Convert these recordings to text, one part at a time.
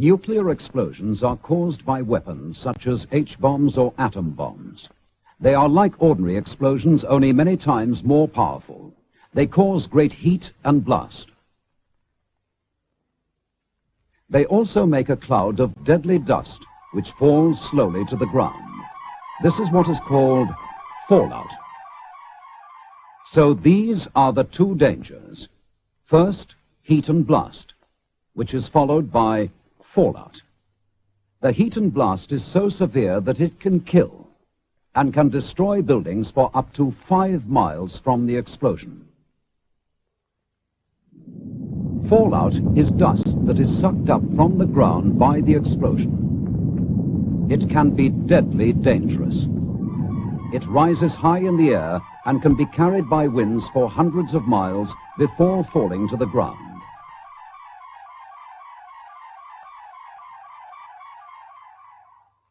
Nuclear explosions are caused by weapons such as H-bombs or atom bombs. They are like ordinary explosions, only many times more powerful. They cause great heat and blast. They also make a cloud of deadly dust, which falls slowly to the ground. This is what is called fallout. So these are the two dangers. First, heat and blast, which is followed by fallout. The heat and blast is so severe that it can kill and can destroy buildings for up to 5 miles from the explosion. Fallout is dust that is sucked up from the ground by the explosion. It can be deadly dangerous. It rises high in the air and can be carried by winds for hundreds of miles before falling to the ground.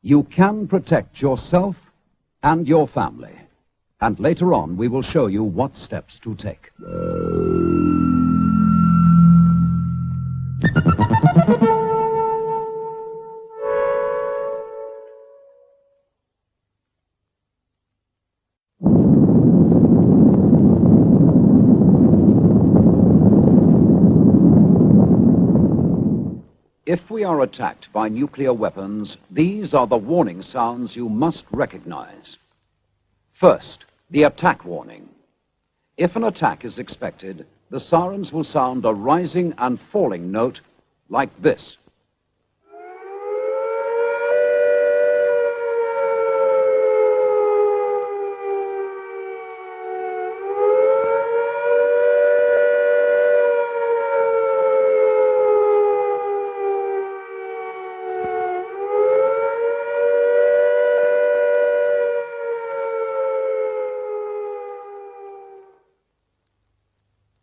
You can protect yourself and your family, and later on we will show you what steps to take. If we are attacked by nuclear weapons, these are the warning sounds you must recognize. First, the attack warning. If an attack is expected, the sirens will sound a rising and falling note like this.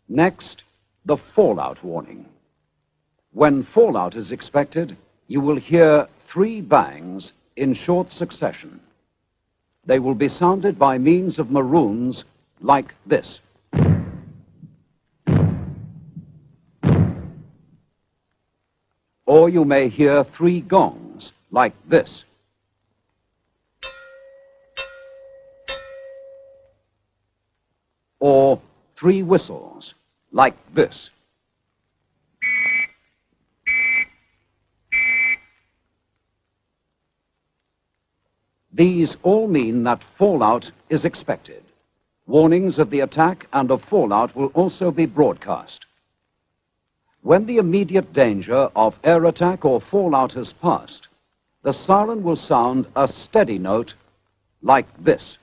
Next, the fallout warning. When fallout is expected, you will hear 3 bangs in short succession. They will be sounded by means of maroons like this. Or you may hear 3 gongs like this. Or 3 whistles like this. These all mean that fallout is expected. Warnings of the attack and of fallout will also be broadcast. When the immediate danger of air attack or fallout has passed, the siren will sound a steady note like this.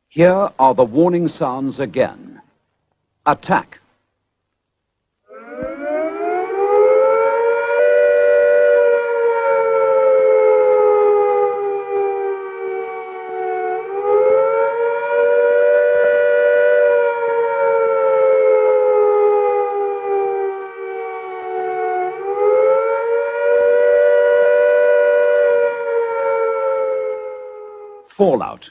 Here are the warning sounds again. Attack. Fallout.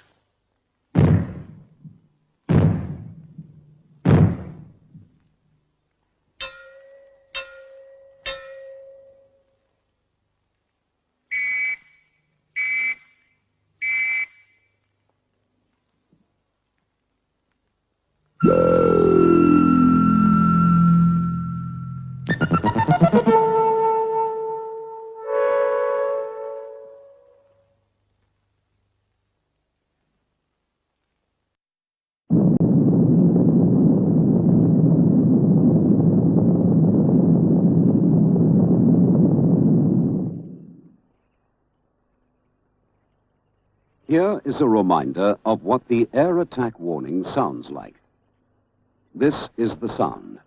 Here is a reminder of what the air attack warning sounds like. This is the sound.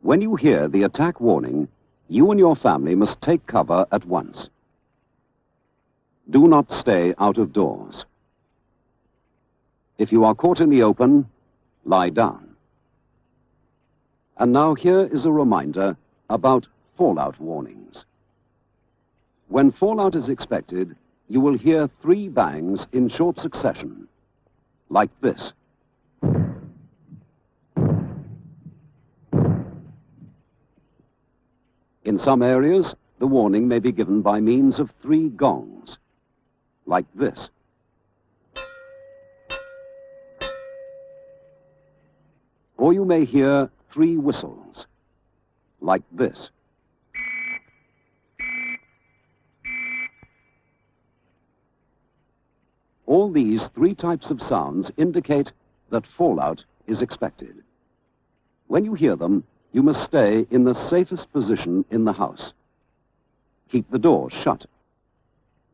When you hear the attack warning, you and your family must take cover at once. Do not stay out of doors. If you are caught in the open, lie down. And now here is a reminder about fallout warnings. When fallout is expected, you will hear 3 bangs in short succession, like this. In some areas, the warning may be given by means of 3 gongs, like this. Or you may hear 3 whistles, like this. All these 3 types of sounds indicate that fallout is expected. When you hear them, you must stay in the safest position in the house. Keep the door shut.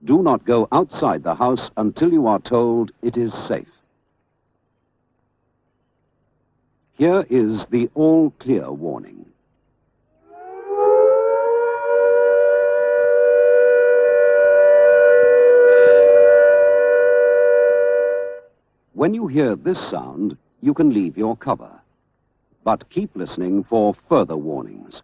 Do not go outside the house until you are told it is safe. Here is the all clear warning. When you hear this sound, you can leave your cover, but keep listening for further warnings.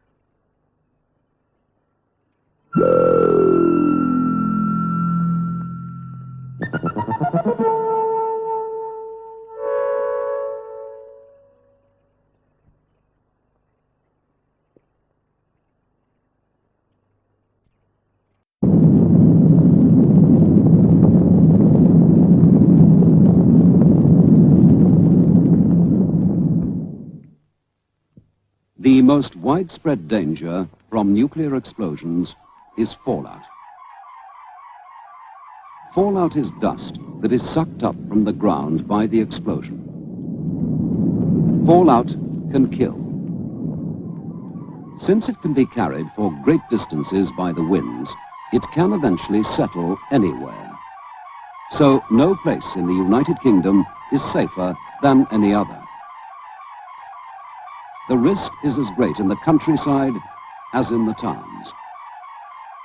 The most widespread danger from nuclear explosions is fallout. Fallout is dust that is sucked up from the ground by the explosion. Fallout can kill. Since it can be carried for great distances by the winds, it can eventually settle anywhere. So no place in the United Kingdom is safer than any other. The risk is as great in the countryside as in the towns.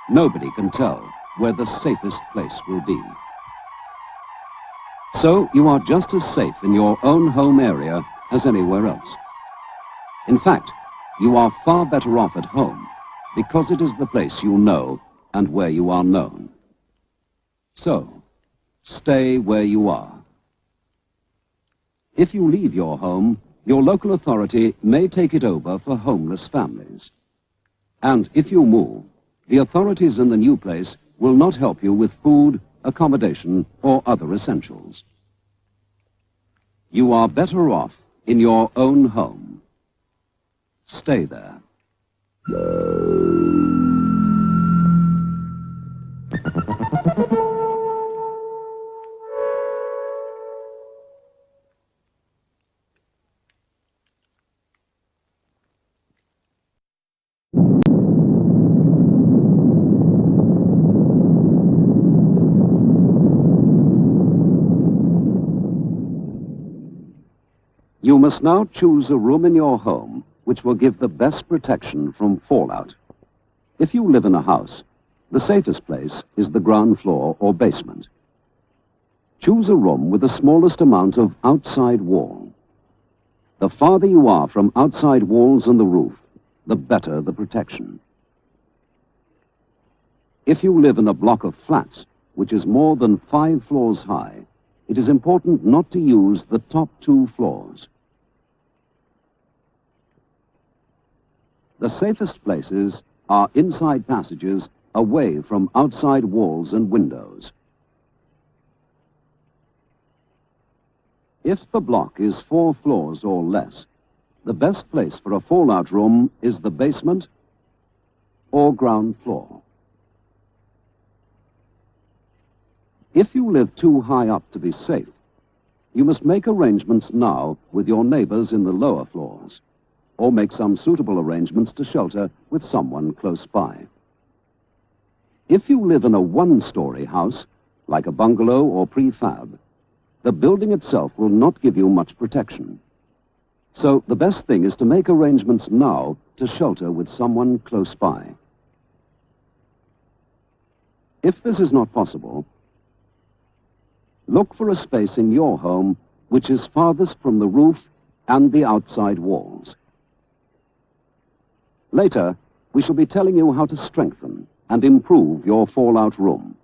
Nobody can tell where the safest place will be. So you are just as safe in your own home area as anywhere else. In fact, you are far better off at home because it is the place you know and where you are known. So, stay where you are. If you leave your home, your local authority may take it over for homeless families. And if you move, the authorities in the new place will not help you with food, accommodation, or other essentials. You are better off in your own home. Stay there. You must now choose a room in your home which will give the best protection from fallout. If you live in a house, the safest place is the ground floor or basement. Choose a room with the smallest amount of outside wall. The farther you are from outside walls and the roof, the better the protection. If you live in a block of flats, which is more than 5 floors high, it is important not to use the top 2 floors. The safest places are inside passages away from outside walls and windows. If the block is 4 floors or less, the best place for a fallout room is the basement or ground floor. If you live too high up to be safe, you must make arrangements now with your neighbors in the lower floors, or make some suitable arrangements to shelter with someone close by. If you live in a 1-story house, like a bungalow or prefab, the building itself will not give you much protection. So the best thing is to make arrangements now to shelter with someone close by. If this is not possible, look for a space in your home which is farthest from the roof and the outside walls. Later, we shall be telling you how to strengthen and improve your fallout room.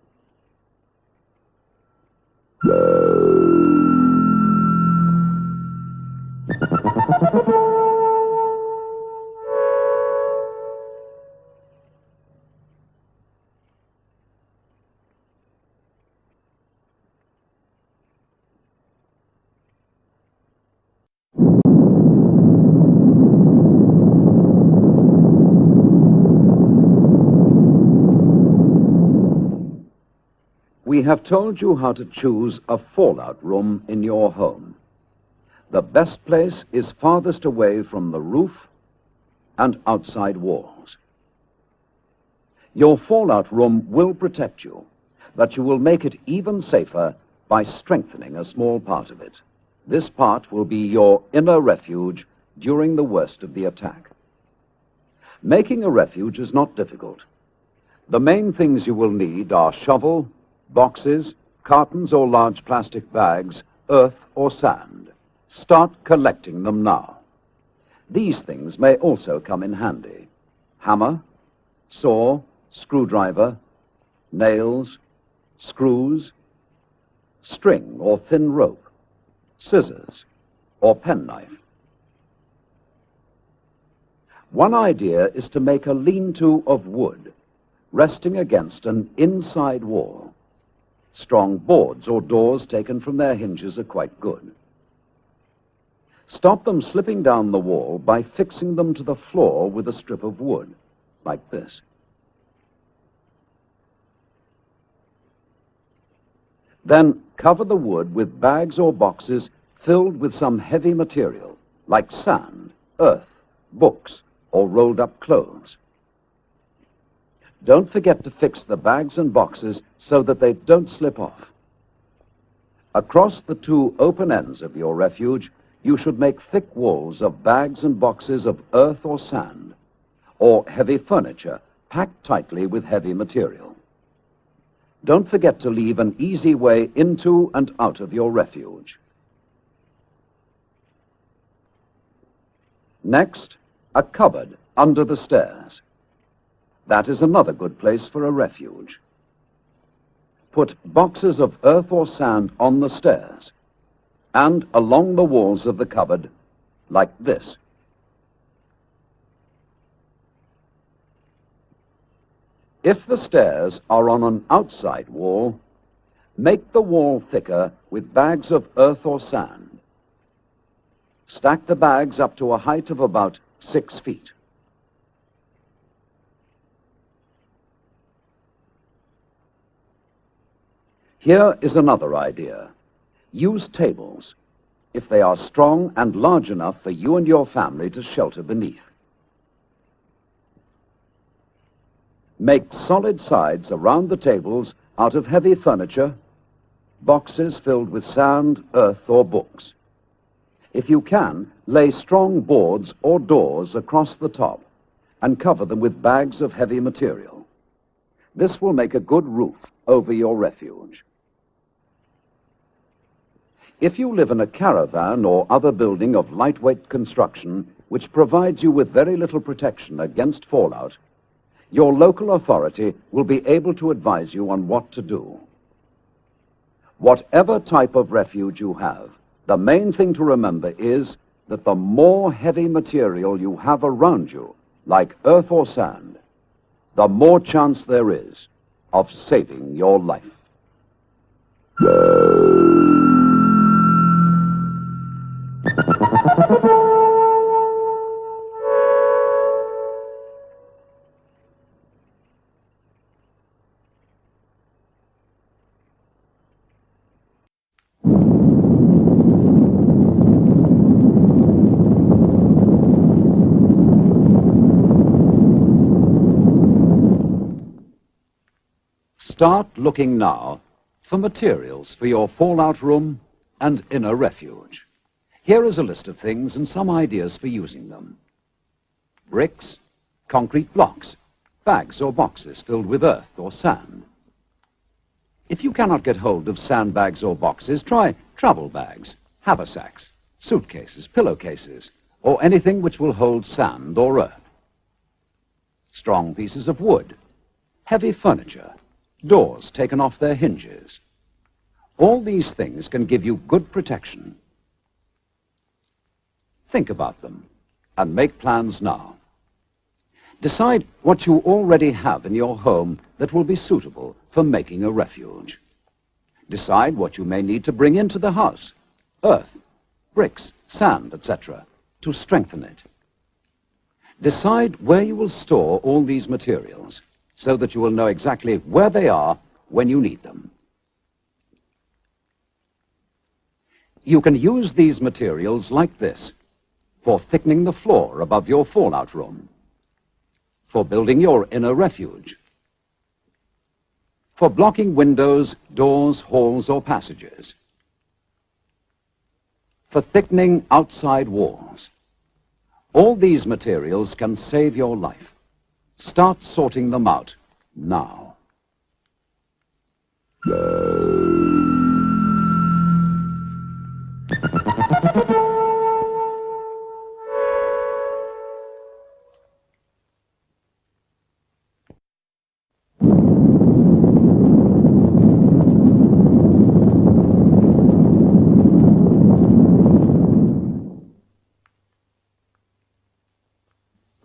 We have told you how to choose a fallout room in your home. The best place is farthest away from the roof and outside walls. Your fallout room will protect you, but you will make it even safer by strengthening a small part of it. This part will be your inner refuge during the worst of the attack. Making a refuge is not difficult. The main things you will need are shovel, boxes, cartons or large plastic bags, earth or sand. Start collecting them now. These things may also come in handy. Hammer, saw, screwdriver, nails, screws, string or thin rope, scissors or penknife. One idea is to make a lean-to of wood, resting against an inside wall. Strong boards or doors taken from their hinges are quite good. Stop them slipping down the wall by fixing them to the floor with a strip of wood, like this. Then cover the wood with bags or boxes filled with some heavy material, like sand, earth, books, or rolled up clothes. Don't forget to fix the bags and boxes so that they don't slip off. Across the two open ends of your refuge, you should make thick walls of bags and boxes of earth or sand, or heavy furniture packed tightly with heavy material. Don't forget to leave an easy way into and out of your refuge. Next, a cupboard under the stairs. That is another good place for a refuge. Put boxes of earth or sand on the stairs and along the walls of the cupboard, like this. If the stairs are on an outside wall, make the wall thicker with bags of earth or sand. Stack the bags up to a height of about 6 feet. Here is another idea. Use tables, if they are strong and large enough for you and your family to shelter beneath. Make solid sides around the tables out of heavy furniture, boxes filled with sand, earth, or books. If you can, lay strong boards or doors across the top and cover them with bags of heavy material. This will make a good roof over your refuge. If you live in a caravan or other building of lightweight construction which provides you with very little protection against fallout, your local authority will be able to advise you on what to do. Whatever type of refuge you have, the main thing to remember is that the more heavy material you have around you, like earth or sand, the more chance there is of saving your life. Start looking now for materials for your fallout room and inner refuge. Here is a list of things and some ideas for using them. Bricks, concrete blocks, bags or boxes filled with earth or sand. If you cannot get hold of sandbags or boxes, try travel bags, haversacks, suitcases, pillowcases, or anything which will hold sand or earth. Strong pieces of wood, heavy furniture, doors taken off their hinges. All these things can give you good protection. Think about them and make plans now. Decide what you already have in your home that will be suitable for making a refuge. Decide what you may need to bring into the house, earth, bricks, sand, etc., to strengthen it. Decide where you will store all these materials so that you will know exactly where they are when you need them. You can use these materials like this for thickening the floor above your fallout room, for building your inner refuge, for blocking windows, doors, halls, or passages, for thickening outside walls. All these materials can save your life. Start sorting them out now.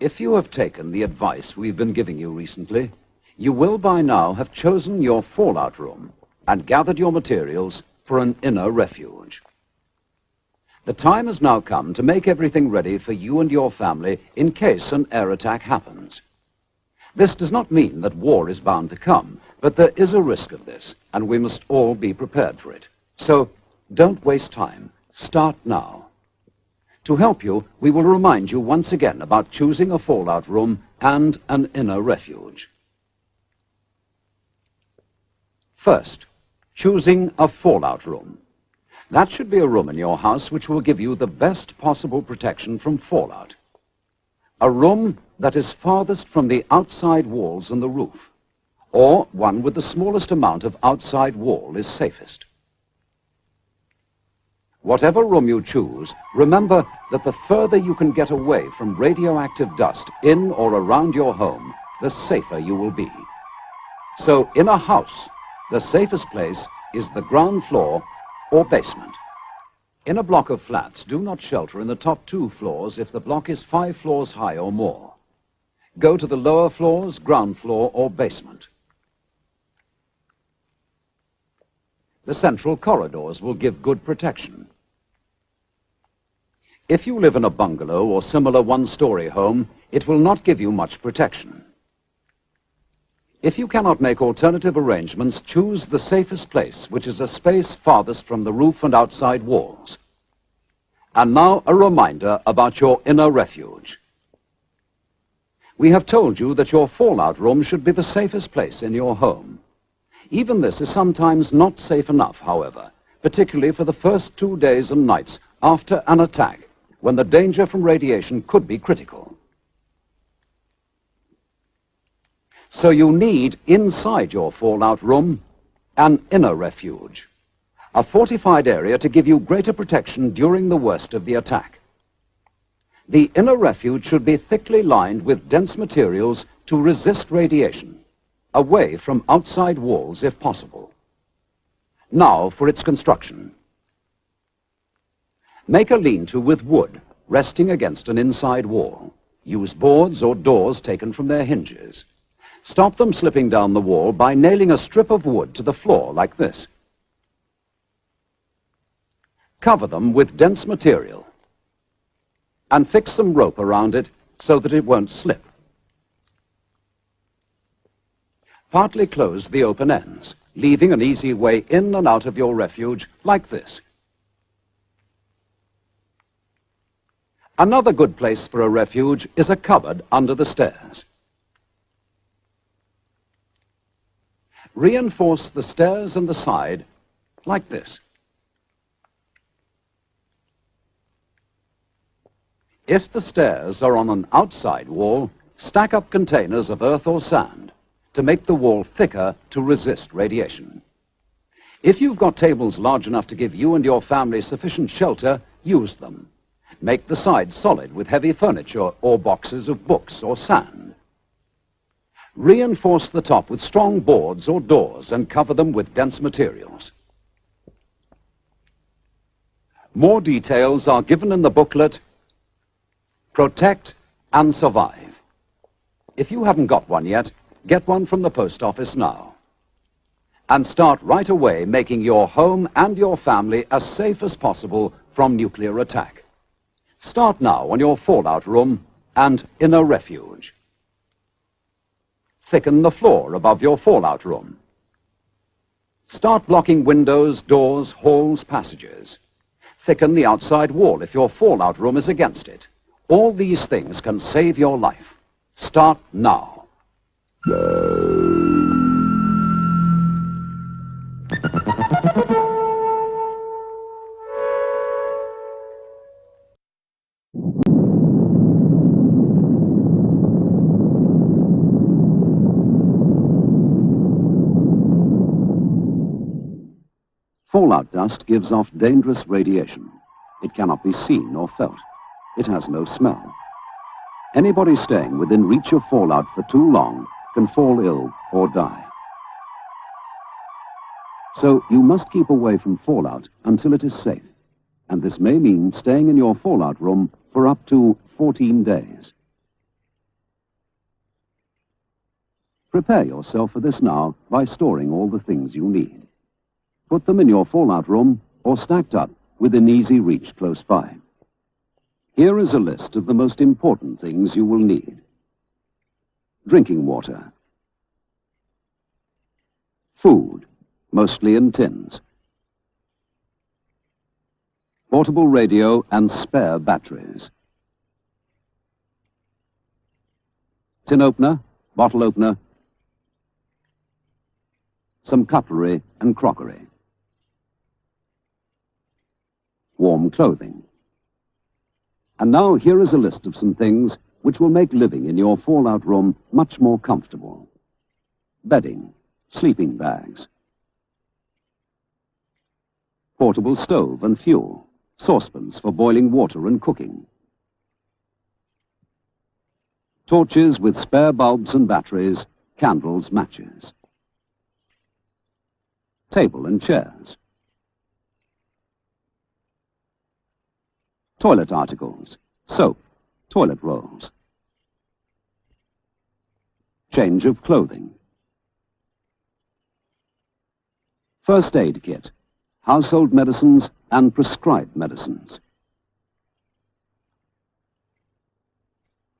If you have taken the advice we've been giving you recently, you will by now have chosen your fallout room and gathered your materials for an inner refuge. The time has now come to make everything ready for you and your family in case an air attack happens. This does not mean that war is bound to come, but there is a risk of this, and we must all be prepared for it. So don't waste time. Start now. To help you, we will remind you once again about choosing a fallout room and an inner refuge. First, choosing a fallout room. That should be a room in your house which will give you the best possible protection from fallout. A room that is farthest from the outside walls and the roof, or one with the smallest amount of outside wall is safest. Whatever room you choose, remember that the further you can get away from radioactive dust in or around your home, the safer you will be. So in a house, the safest place is the ground floor or basement. In a block of flats, do not shelter in the top 2 floors if the block is 5 floors high or more. Go to the lower floors, ground floor or basement. The central corridors will give good protection. If you live in a bungalow or similar one-story home, it will not give you much protection. If you cannot make alternative arrangements, choose the safest place, which is a space farthest from the roof and outside walls. And now a reminder about your inner refuge. We have told you that your fallout room should be the safest place in your home. Even this is sometimes not safe enough, however, particularly for the first 2 days and nights after an attack, when the danger from radiation could be critical. So you need, inside your fallout room, an inner refuge, a fortified area to give you greater protection during the worst of the attack. The inner refuge should be thickly lined with dense materials to resist radiation, away from outside walls if possible. Now for its construction. Make a lean-to with wood, resting against an inside wall. Use boards or doors taken from their hinges. Stop them slipping down the wall by nailing a strip of wood to the floor like this. Cover them with dense material and fix some rope around it so that it won't slip. Partly close the open ends, leaving an easy way in and out of your refuge like this. Another good place for a refuge is a cupboard under the stairs. Reinforce the stairs and the side like this. If the stairs are on an outside wall, stack up containers of earth or sand to make the wall thicker to resist radiation. If you've got tables large enough to give you and your family sufficient shelter, use them. Make the sides solid with heavy furniture or boxes of books or sand. Reinforce the top with strong boards or doors and cover them with dense materials. More details are given in the booklet, Protect and Survive. If you haven't got one yet, get one from the post office now. And start right away making your home and your family as safe as possible from nuclear attack. Start now on your fallout room and inner refuge. Thicken the floor above your fallout room. Start blocking windows, doors, halls, passages. Thicken the outside wall if your fallout room is against it. All these things can save your life. Start now. Fallout dust gives off dangerous radiation. It cannot be seen or felt. It has no smell. Anybody staying within reach of fallout for too long can fall ill or die. So you must keep away from fallout until it is safe. And this may mean staying in your fallout room for up to 14 days. Prepare yourself for this now by storing all the things you need. Put them in your fallout room or stacked up within easy reach close by. Here is a list of the most important things you will need. Drinking water. Food, mostly in tins. Portable radio and spare batteries. Tin opener, bottle opener. Some cutlery and crockery. Warm clothing. And now here is a list of some things which will make living in your fallout room much more comfortable. Bedding, sleeping bags. Portable stove and fuel, saucepans for boiling water and cooking. Torches with spare bulbs and batteries, candles, matches. Table and chairs. Toilet articles, soap, toilet rolls. Change of clothing. First aid kit, household medicines and prescribed medicines.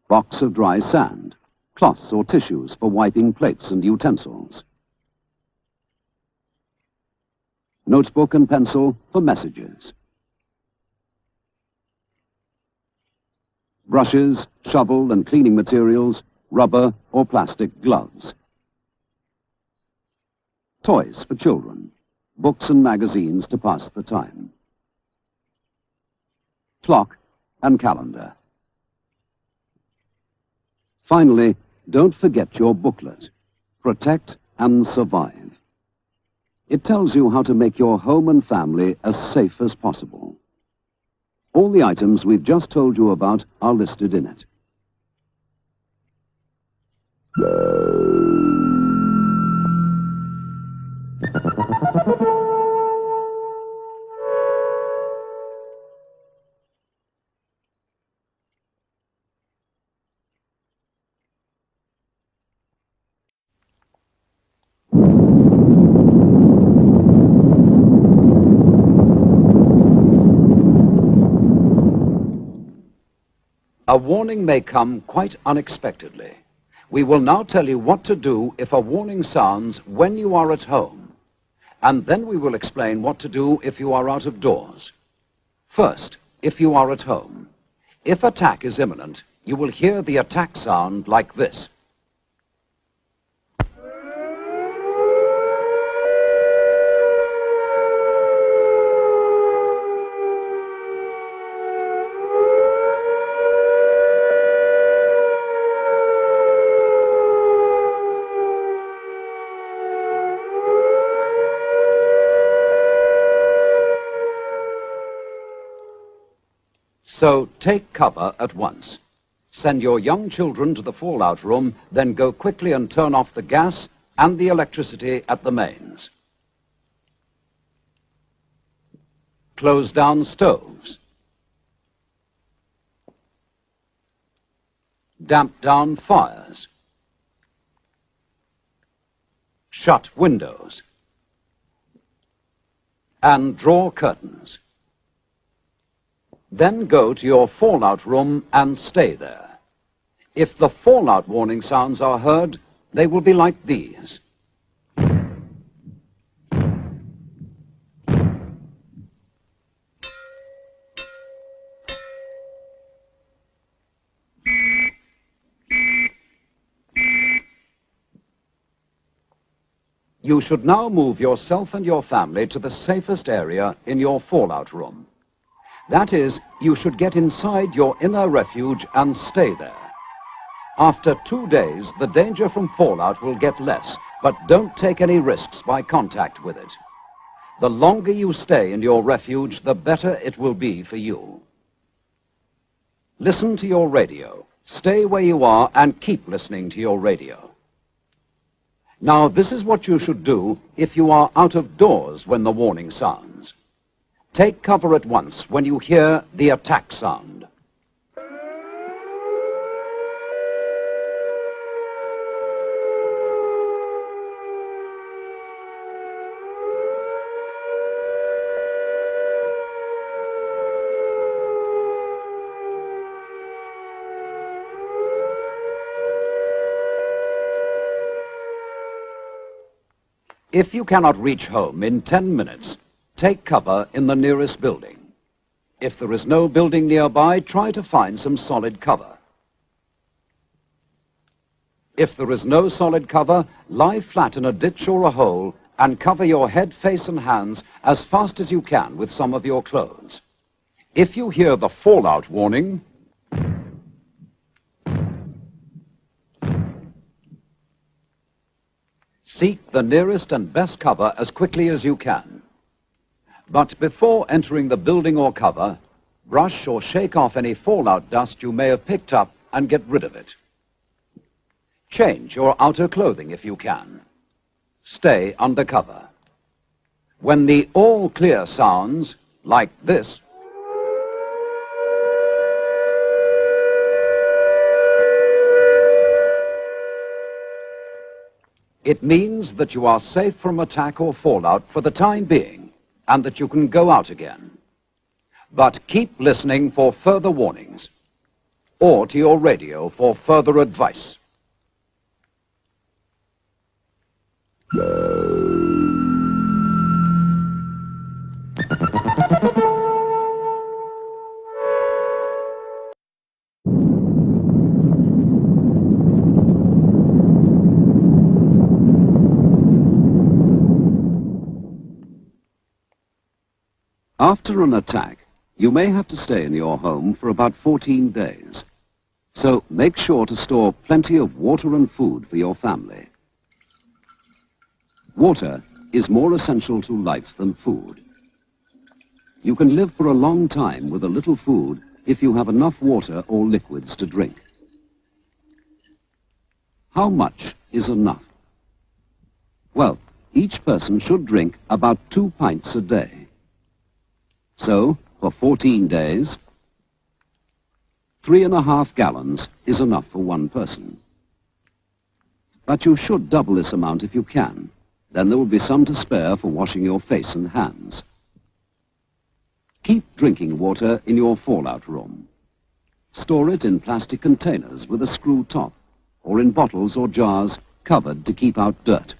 Box of dry sand, cloths or tissues for wiping plates and utensils. Notebook and pencil for messages. Brushes, shovel and cleaning materials, rubber or plastic gloves. Toys for children, books and magazines to pass the time. Clock and calendar. Finally, don't forget your booklet, Protect and Survive. It tells you how to make your home and family as safe as possible. All the items we've just told you about are listed in it. A warning may come quite unexpectedly. We will now tell you what to do if a warning sounds when you are at home. And then we will explain what to do if you are out of doors. First, if you are at home. If attack is imminent, you will hear the attack sound like this. So take cover at once. Send your young children to the fallout room, then go quickly and turn off the gas and the electricity at the mains. Close down stoves. Damp down fires. Shut windows. And draw curtains. Then go to your fallout room and stay there. If the fallout warning sounds are heard, they will be like these. You should now move yourself and your family to the safest area in your fallout room. That is, you should get inside your inner refuge and stay there. After 2 days, the danger from fallout will get less, but don't take any risks by contact with it. The longer you stay in your refuge, the better it will be for you. Listen to your radio. Stay where you are and keep listening to your radio. Now, this is what you should do if you are out of doors when the warning sounds. Take cover at once when you hear the attack sound. If you cannot reach home in 10 minutes, take cover in the nearest building. If there is no building nearby, try to find some solid cover. If there is no solid cover, lie flat in a ditch or a hole and cover your head, face and hands as fast as you can with some of your clothes. If you hear the fallout warning, seek the nearest and best cover as quickly as you can. But before entering the building or cover, brush or shake off any fallout dust you may have picked up and get rid of it. Change your outer clothing if you can. Stay under cover. When the all clear sounds, like this, it means that you are safe from attack or fallout for the time being, and that you can go out again. But keep listening for further warnings, or to your radio for further advice. After an attack, you may have to stay in your home for about 14 days. So make sure to store plenty of water and food for your family. Water is more essential to life than food. You can live for a long time with a little food if you have enough water or liquids to drink. How much is enough? Well, each person should drink about 2 pints a day. So, for 14 days, 3.5 gallons is enough for one person. But you should double this amount if you can. Then there will be some to spare for washing your face and hands. Keep drinking water in your fallout room. Store it in plastic containers with a screw top, or in bottles or jars covered to keep out dirt.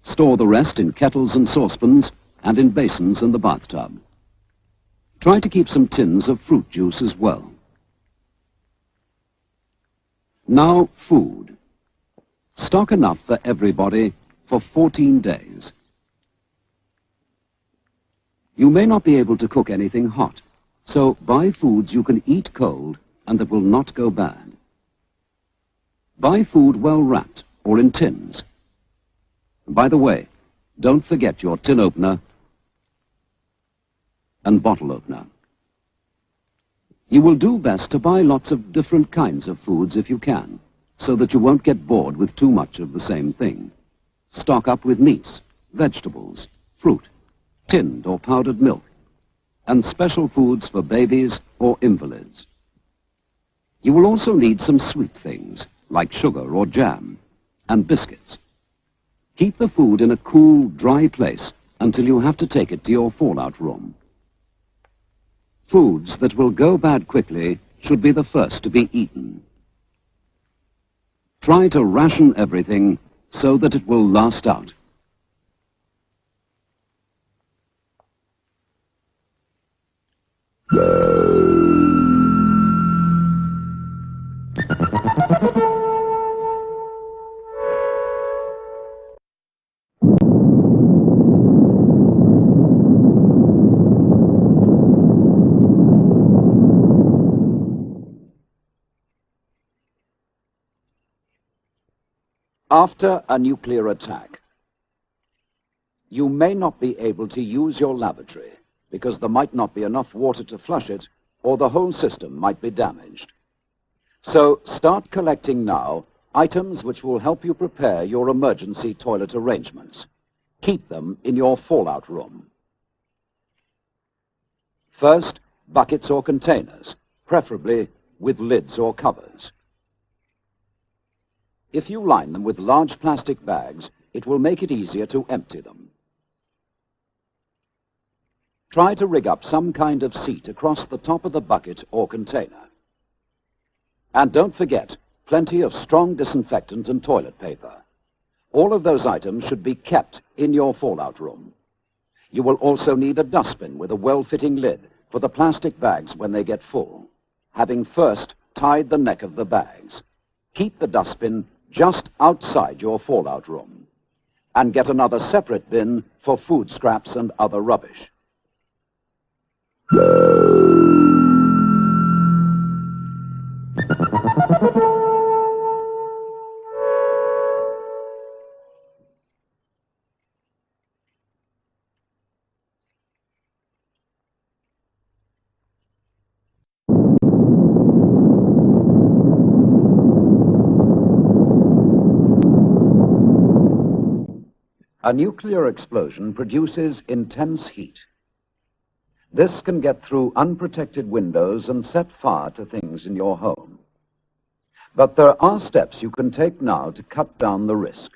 Store the rest in kettles and saucepans and in basins in the bathtub. Try to keep some tins of fruit juice as well. Now, food. Stock enough for everybody for 14 days. You may not be able to cook anything hot, so buy foods you can eat cold and that will not go bad. Buy food well wrapped or in tins. By the way, don't forget your tin opener and bottle opener. You will do best to buy lots of different kinds of foods if you can, so that you won't get bored with too much of the same thing. Stock up with meats, vegetables, fruit, tinned or powdered milk, and special foods for babies or invalids. You will also need some sweet things, like sugar or jam, and biscuits. Keep the food in a cool, dry place until you have to take it to your fallout room. Foods that will go bad quickly should be the first to be eaten. Try to ration everything so that it will last out. After a nuclear attack, you may not be able to use your lavatory because there might not be enough water to flush it, or the whole system might be damaged. So start collecting now items which will help you prepare your emergency toilet arrangements. Keep them in your fallout room. First, buckets or containers, preferably with lids or covers. If you line them with large plastic bags, it will make it easier to empty them. Try to rig up some kind of seat across the top of the bucket or container. And don't forget, plenty of strong disinfectant and toilet paper. All of those items should be kept in your fallout room. You will also need a dustbin with a well-fitting lid for the plastic bags when they get full, having first tied the neck of the bags. Keep the dustbin just outside your fallout room, and get another separate bin for food scraps and other rubbish. A nuclear explosion produces intense heat. This can get through unprotected windows and set fire to things in your home. But there are steps you can take now to cut down the risk.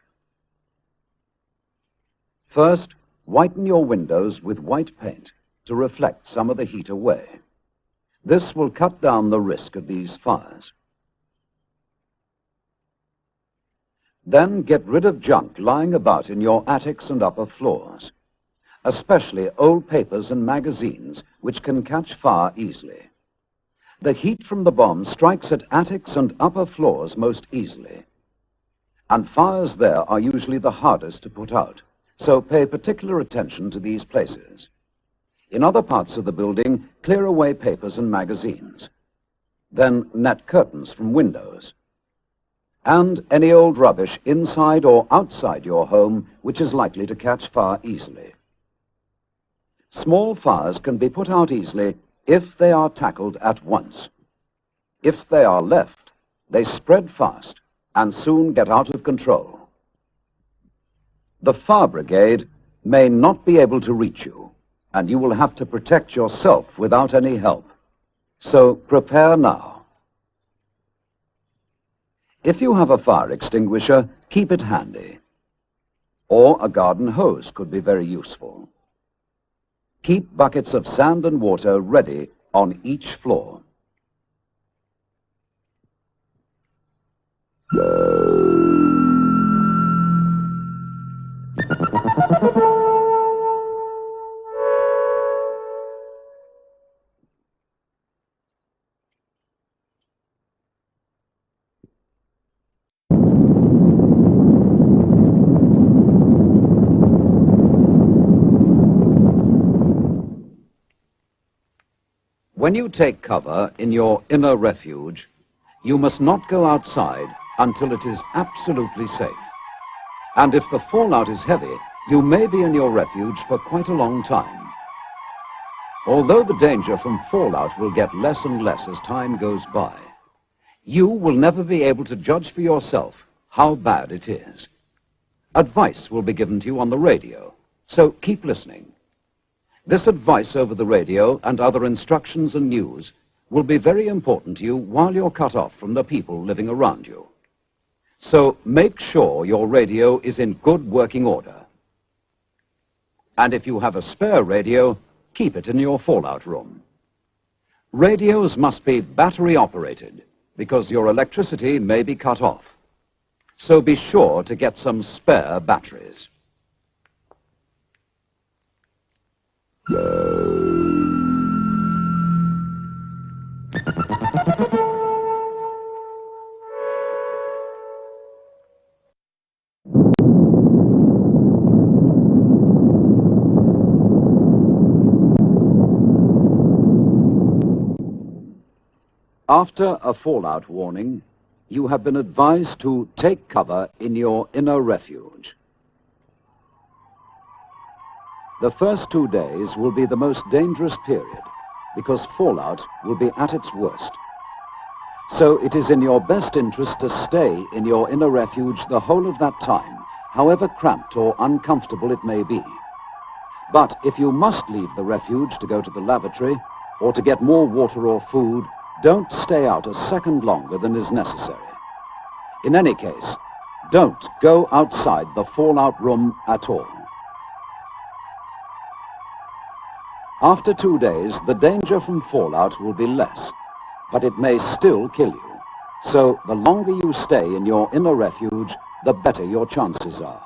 First, whiten your windows with white paint to reflect some of the heat away. This will cut down the risk of these fires. Then get rid of junk lying about in your attics and upper floors, especially old papers and magazines which can catch fire easily. The heat from the bomb strikes at attics and upper floors most easily, and fires there are usually the hardest to put out, so pay particular attention to these places. In other parts of the building, clear away papers and magazines. Then net curtains from windows, and any old rubbish inside or outside your home which is likely to catch fire easily. Small fires can be put out easily if they are tackled at once. If they are left, they spread fast and soon get out of control. The fire brigade may not be able to reach you, and you will have to protect yourself without any help. So prepare now. If you have a fire extinguisher, keep it handy. Or a garden hose could be very useful. Keep buckets of sand and water ready on each floor. When you take cover in your inner refuge, you must not go outside until it is absolutely safe. And if the fallout is heavy, you may be in your refuge for quite a long time. Although the danger from fallout will get less and less as time goes by, you will never be able to judge for yourself how bad it is. Advice will be given to you on the radio, so keep listening. This advice over the radio and other instructions and news will be very important to you while you're cut off from the people living around you. So make sure your radio is in good working order. And if you have a spare radio, keep it in your fallout room. Radios must be battery operated because your electricity may be cut off. So be sure to get some spare batteries. After a fallout warning, you have been advised to take cover in your inner refuge. The first 2 days will be the most dangerous period because fallout will be at its worst. So it is in your best interest to stay in your inner refuge the whole of that time, however cramped or uncomfortable it may be. But if you must leave the refuge to go to the lavatory or to get more water or food, don't stay out a second longer than is necessary. In any case, don't go outside the fallout room at all. After 2 days, the danger from fallout will be less, but it may still kill you. So the longer you stay in your inner refuge, the better your chances are.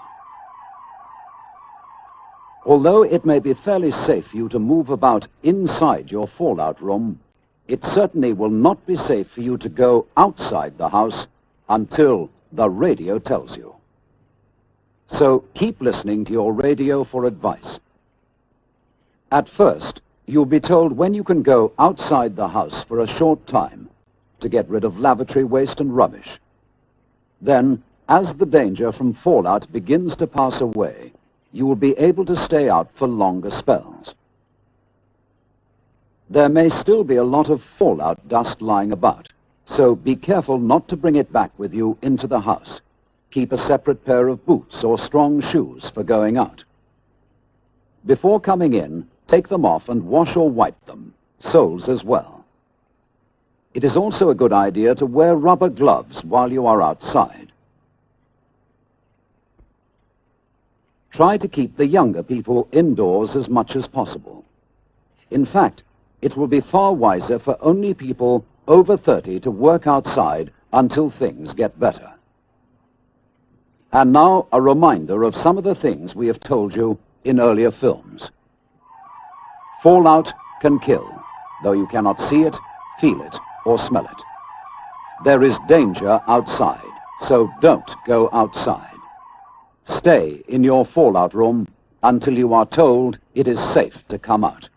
Although it may be fairly safe for you to move about inside your fallout room, it certainly will not be safe for you to go outside the house until the radio tells you. So keep listening to your radio for advice. At first, you'll be told when you can go outside the house for a short time to get rid of lavatory waste and rubbish. Then, as the danger from fallout begins to pass away, you will be able to stay out for longer spells. There may still be a lot of fallout dust lying about, so be careful not to bring it back with you into the house. Keep a separate pair of boots or strong shoes for going out. Before coming in, take them off and wash or wipe them, soles as well. It is also a good idea to wear rubber gloves while you are outside. Try to keep the younger people indoors as much as possible. In fact, it will be far wiser for only people over 30 to work outside until things get better. And now a reminder of some of the things we have told you in earlier films. Fallout can kill, though you cannot see it, feel it, or smell it. There is danger outside, so don't go outside. Stay in your fallout room until you are told it is safe to come out.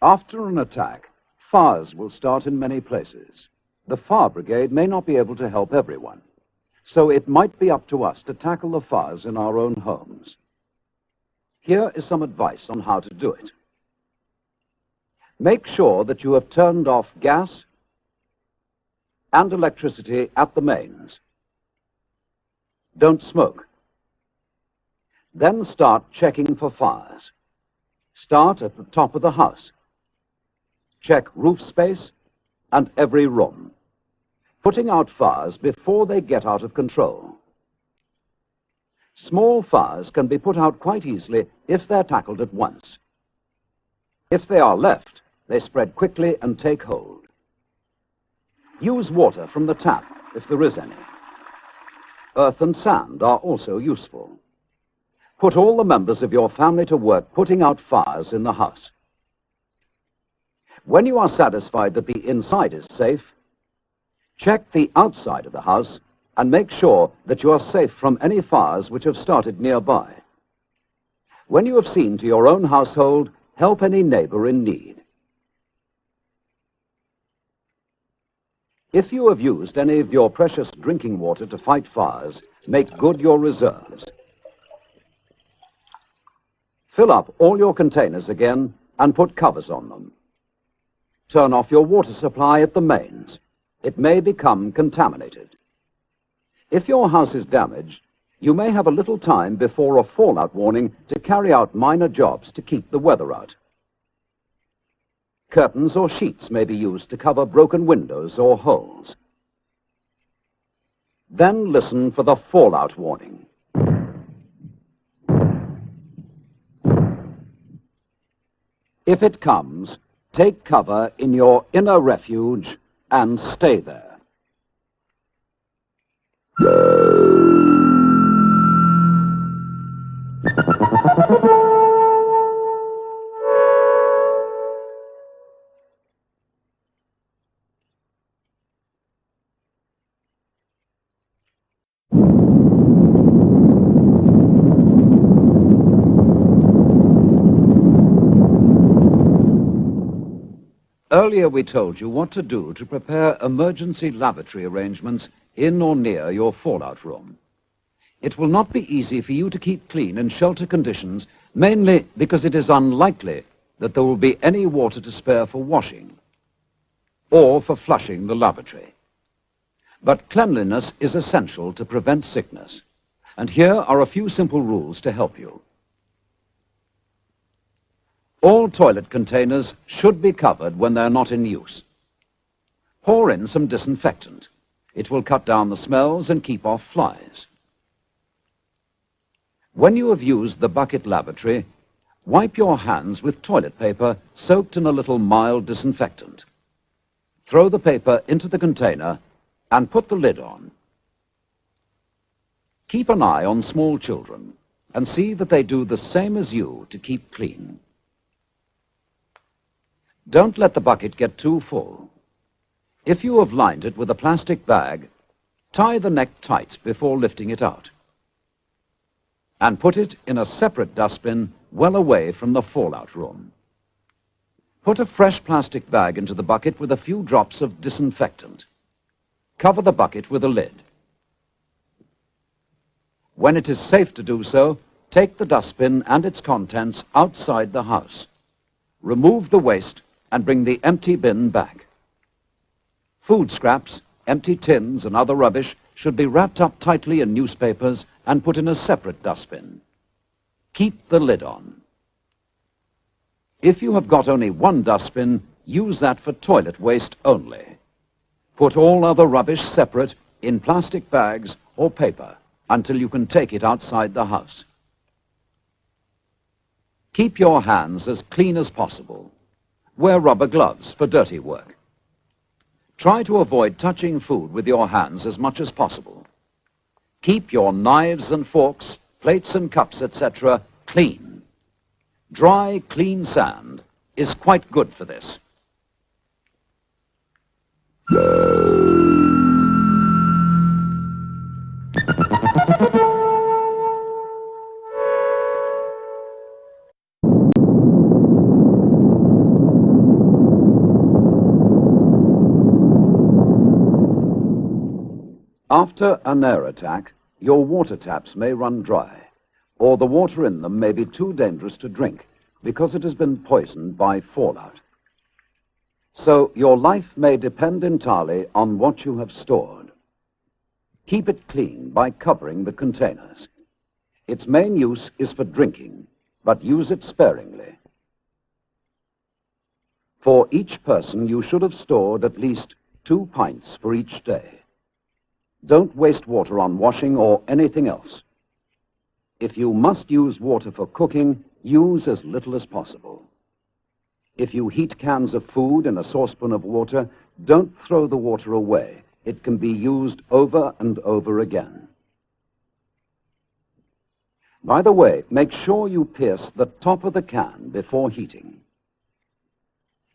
After an attack, fires will start in many places. The fire brigade may not be able to help everyone, so it might be up to us to tackle the fires in our own homes. Here is some advice on how to do it. Make sure that you have turned off gas and electricity at the mains. Don't smoke. Then start checking for fires. Start at the top of the house. Check roof space and every room, putting out fires before they get out of control. Small fires can be put out quite easily if they're tackled at once. If they are left, they spread quickly and take hold. Use water from the tap if there is any. Earth and sand are also useful. Put all the members of your family to work putting out fires in the house. When you are satisfied that the inside is safe, check the outside of the house and make sure that you are safe from any fires which have started nearby. When you have seen to your own household, help any neighbor in need. If you have used any of your precious drinking water to fight fires, make good your reserves. Fill up all your containers again and put covers on them. Turn off your water supply at the mains. It may become contaminated. If your house is damaged, you may have a little time before a fallout warning to carry out minor jobs to keep the weather out. Curtains or sheets may be used to cover broken windows or holes. Then listen for the fallout warning. If it comes, take cover in your inner refuge and stay there. Earlier we told you what to do to prepare emergency lavatory arrangements in or near your fallout room. It will not be easy for you to keep clean in shelter conditions, mainly because it is unlikely that there will be any water to spare for washing or for flushing the lavatory. But cleanliness is essential to prevent sickness, and here are a few simple rules to help you. All toilet containers should be covered when they're not in use. Pour in some disinfectant. It will cut down the smells and keep off flies. When you have used the bucket lavatory, wipe your hands with toilet paper soaked in a little mild disinfectant. Throw the paper into the container and put the lid on. Keep an eye on small children and see that they do the same as you to keep clean. Don't let the bucket get too full. If you have lined it with a plastic bag, tie the neck tight before lifting it out. And put it in a separate dustbin well away from the fallout room. Put a fresh plastic bag into the bucket with a few drops of disinfectant. Cover the bucket with a lid. When it is safe to do so, take the dustbin and its contents outside the house. Remove the waste and bring the empty bin back. Food scraps, empty tins and other rubbish should be wrapped up tightly in newspapers and put in a separate dustbin. Keep the lid on. If you have got only one dustbin, use that for toilet waste only. Put all other rubbish separate in plastic bags or paper until you can take it outside the house. Keep your hands as clean as possible. Wear rubber gloves for dirty work. Try to avoid touching food with your hands as much as possible. Keep your knives and forks, plates and cups, etc. clean. Dry, clean sand is quite good for this. After an air attack, your water taps may run dry, or the water in them may be too dangerous to drink because it has been poisoned by fallout. So your life may depend entirely on what you have stored. Keep it clean by covering the containers. Its main use is for drinking, but use it sparingly. For each person, you should have stored at least 2 pints for each day. Don't waste water on washing or anything else. If you must use water for cooking, use as little as possible. If you heat cans of food in a saucepan of water, don't throw the water away. It can be used over and over again. By the way, make sure you pierce the top of the can before heating.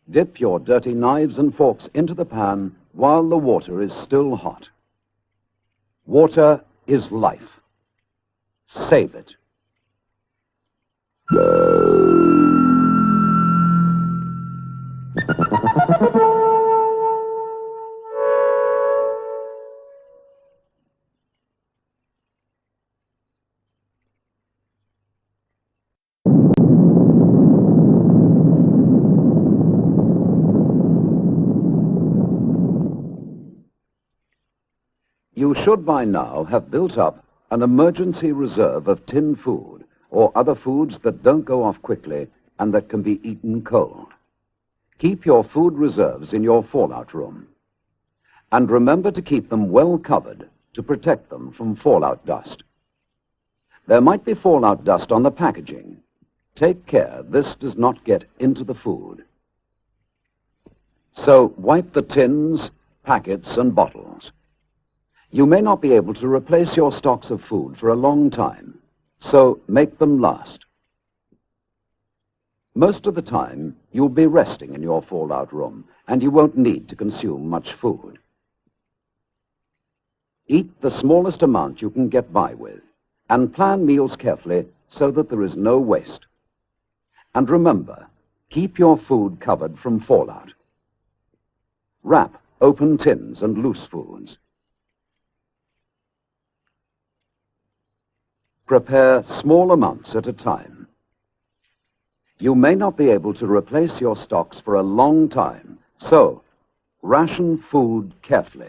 Dip your dirty knives and forks into the pan while the water is still hot. Water is life. Save it. You should by now have built up an emergency reserve of tinned food or other foods that don't go off quickly and that can be eaten cold. Keep your food reserves in your fallout room. And remember to keep them well covered to protect them from fallout dust. There might be fallout dust on the packaging. Take care this does not get into the food. So wipe the tins, packets, and bottles. You may not be able to replace your stocks of food for a long time, so make them last. Most of the time, you'll be resting in your fallout room, and you won't need to consume much food. Eat the smallest amount you can get by with, and plan meals carefully so that there is no waste. And remember, keep your food covered from fallout. Wrap open tins and loose foods. Prepare small amounts at a time. You may not be able to replace your stocks for a long time, so ration food carefully.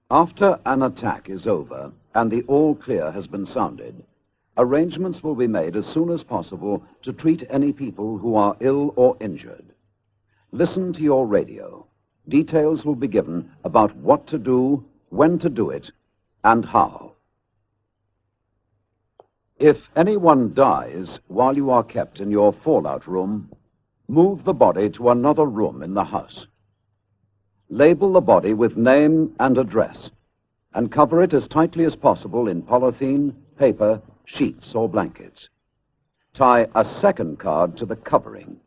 After an attack is over and the all clear has been sounded, arrangements will be made as soon as possible to treat any people who are ill or injured. Listen to your radio. Details will be given about what to do, when to do it, and how. If anyone dies while you are kept in your fallout room, move the body to another room in the house. Label the body with name and address, and cover it as tightly as possible in polythene, paper, sheets, or blankets. Tie a second card to the covering.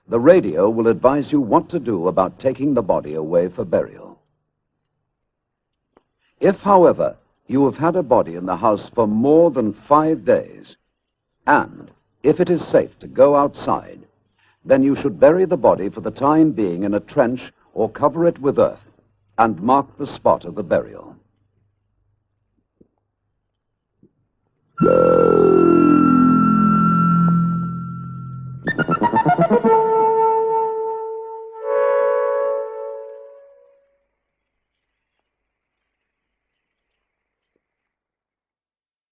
The radio will advise you what to do about taking the body away for burial. If, however, you have had a body in the house for more than 5 days, and if it is safe to go outside, then you should bury the body for the time being in a trench or cover it with earth and mark the spot of the burial.